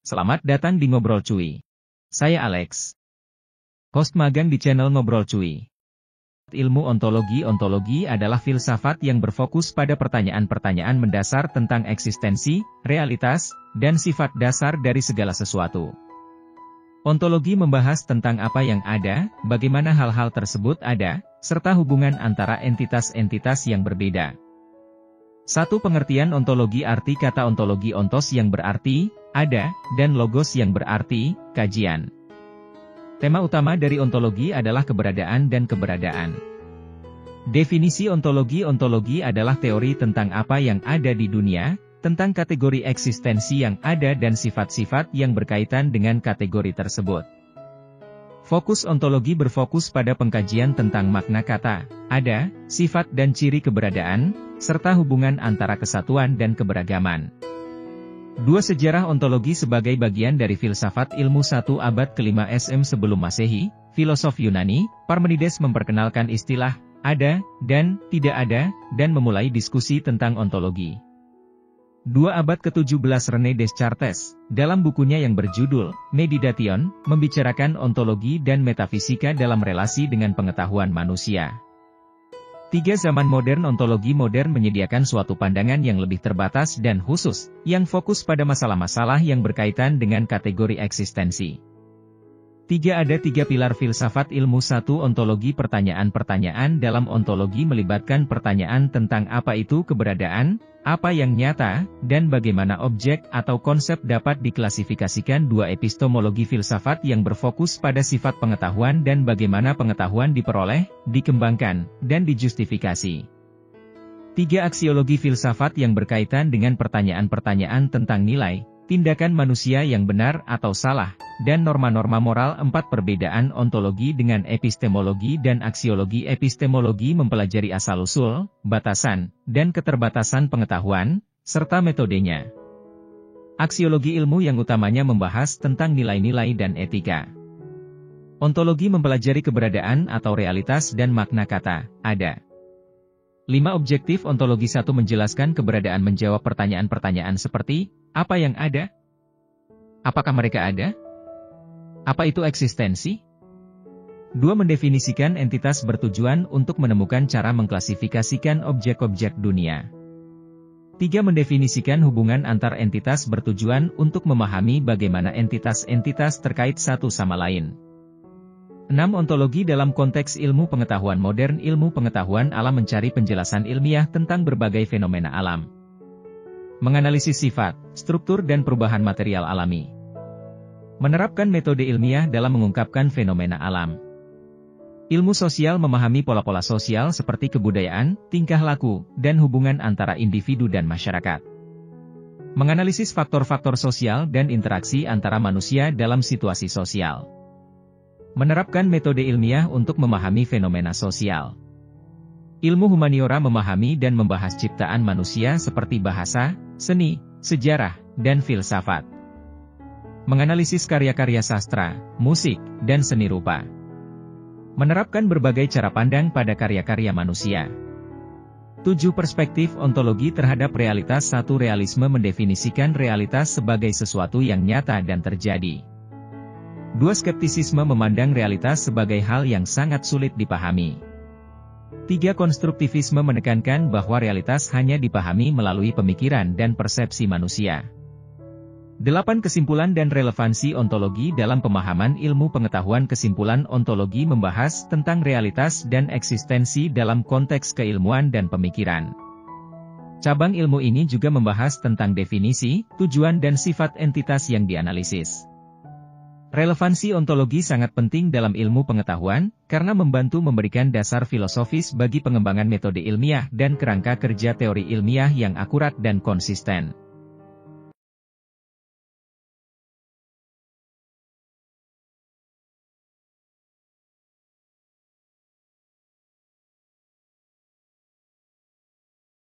Selamat datang di Ngobrol Cuy. Saya Alex, host magang di channel Ngobrol Cuy. Ilmu ontologi. Ontologi adalah filsafat yang berfokus pada pertanyaan-pertanyaan mendasar tentang eksistensi, realitas, dan sifat dasar dari segala sesuatu. Ontologi membahas tentang apa yang ada, bagaimana hal-hal tersebut ada, serta hubungan antara entitas-entitas yang berbeda. Satu pengertian ontologi. Arti kata ontologi: ontos yang berarti ada, dan logos yang berarti kajian. Tema utama dari ontologi adalah keberadaan dan keberadaan. Definisi ontologi. Ontologi adalah teori tentang apa yang ada di dunia, tentang kategori eksistensi yang ada dan sifat-sifat yang berkaitan dengan kategori tersebut. Fokus ontologi berfokus pada pengkajian tentang makna kata ada, sifat dan ciri keberadaan, serta hubungan antara kesatuan dan keberagaman. 2. Sejarah ontologi. Sebagai bagian dari filsafat ilmu 1 abad ke-5 SM sebelum Masehi, filosof Yunani, Parmenides memperkenalkan istilah ada dan tidak ada, dan memulai diskusi tentang ontologi. 2 abad ke-17 René Descartes, dalam bukunya yang berjudul Meditation, membicarakan ontologi dan metafisika dalam relasi dengan pengetahuan manusia. 3. Zaman modern. Ontologi modern menyediakan suatu pandangan yang lebih terbatas dan khusus, yang fokus pada masalah-masalah yang berkaitan dengan kategori eksistensi. 3. Ada 3 pilar filsafat ilmu 1 ontologi. Pertanyaan-pertanyaan dalam ontologi melibatkan pertanyaan tentang apa itu keberadaan, apa yang nyata, dan bagaimana objek atau konsep dapat diklasifikasikan. 2. Epistemologi filsafat yang berfokus pada sifat pengetahuan dan bagaimana pengetahuan diperoleh, dikembangkan, dan dijustifikasi. 3. Aksiologi filsafat yang berkaitan dengan pertanyaan-pertanyaan tentang nilai, tindakan manusia yang benar atau salah, dan norma-norma moral. 4. Perbedaan ontologi dengan epistemologi dan aksiologi. Epistemologi mempelajari asal-usul, batasan, dan keterbatasan pengetahuan, serta metodenya. Aksiologi ilmu yang utamanya membahas tentang nilai-nilai dan etika. Ontologi mempelajari keberadaan atau realitas dan makna kata ada. 5. Objektif ontologi. 1. Menjelaskan keberadaan. Menjawab pertanyaan-pertanyaan seperti, apa yang ada? Apakah mereka ada? Apa itu eksistensi? 2. Mendefinisikan entitas bertujuan untuk menemukan cara mengklasifikasikan objek-objek dunia. 3. Mendefinisikan hubungan antar entitas bertujuan untuk memahami bagaimana entitas-entitas terkait satu sama lain. 6. Ontologi dalam konteks ilmu pengetahuan modern. Ilmu pengetahuan alam mencari penjelasan ilmiah tentang berbagai fenomena alam. Menganalisis sifat, struktur dan perubahan material alami. Menerapkan metode ilmiah dalam mengungkapkan fenomena alam. Ilmu sosial memahami pola-pola sosial seperti kebudayaan, tingkah laku, dan hubungan antara individu dan masyarakat. Menganalisis faktor-faktor sosial dan interaksi antara manusia dalam situasi sosial. Menerapkan metode ilmiah untuk memahami fenomena sosial. Ilmu humaniora memahami dan membahas ciptaan manusia seperti bahasa, seni, sejarah, dan filsafat. Menganalisis karya-karya sastra, musik, dan seni rupa. Menerapkan berbagai cara pandang pada karya-karya manusia. 7. Perspektif ontologi terhadap realitas. 1. Realisme mendefinisikan realitas sebagai sesuatu yang nyata dan terjadi. 2. Skeptisisme memandang realitas sebagai hal yang sangat sulit dipahami. 3. Konstruktivisme menekankan bahwa realitas hanya dipahami melalui pemikiran dan persepsi manusia. 8. Kesimpulan dan relevansi ontologi dalam pemahaman ilmu pengetahuan. Kesimpulan ontologi membahas tentang realitas dan eksistensi dalam konteks keilmuan dan pemikiran. Cabang ilmu ini juga membahas tentang definisi, tujuan dan sifat entitas yang dianalisis. Relevansi ontologi sangat penting dalam ilmu pengetahuan, karena membantu memberikan dasar filosofis bagi pengembangan metode ilmiah dan kerangka kerja teori ilmiah yang akurat dan konsisten.